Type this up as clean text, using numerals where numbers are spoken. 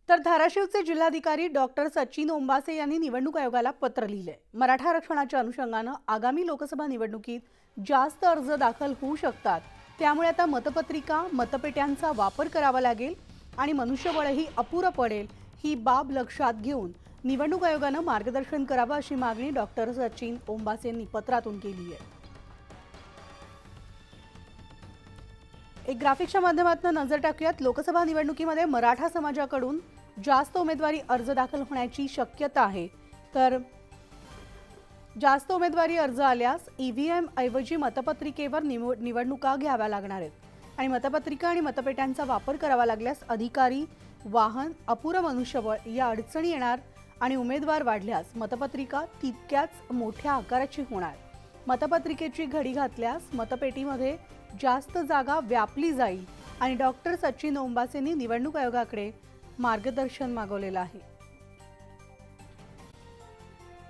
तर धाराशिवचे जिल्हाधिकारी डॉक्टर सचिन ओंबासे यांनी निवडणूक आयोगाला पत्र लिहिले। मराठा आरक्षणाच्या अनुषंगाने आगामी लोकसभा निवडणुकीत जास्त अर्ज दाखल होऊ शकतात, त्यामुळे आता मतपत्रिका मतपेट्यांचा वापर करावा लागेल आणि मनुष्यबळही अपुरं पडेल। ही बाब लक्षात घेऊन निवडणूक आयोगाने मार्गदर्शन करावे अशी मागणी डॉक्टर सचिन ओंबासे यांनी पत्रातून केली आहे। एक ग्राफिक्सच्या माध्यमातून नजर टाकूयात। लोकसभा निवडणुकीमध्ये मराठा समाजाकडून जास्त उमेदवारी अर्ज दाखल होण्याची शक्यता आहे। तर जास्त उमेदवारी अर्ज आल्यास ईव्हीएम ऐवजी मतपत्रिकेवर निवडणुका घ्याव्या लागणार आहेत आणि मतपत्रिका आणि मतपेट्यांचा वापर करावा लागल्यास अधिकारी, वाहन, अपुरं मनुष्यबळ या अडचणी येणार आणि उमेदवार वाढल्यास मतपत्रिका तितक्याच मोठ्या आकाराची होणार। मतपत्रिकेची घडी घातल्यास मतपेटीमध्ये जास्त जागा व्यापली जाईल आणि डॉक्टर सचिन ओंबासेंनी निवडणूक आयोगाकडे मार्गदर्शन मागवलेलं आहे।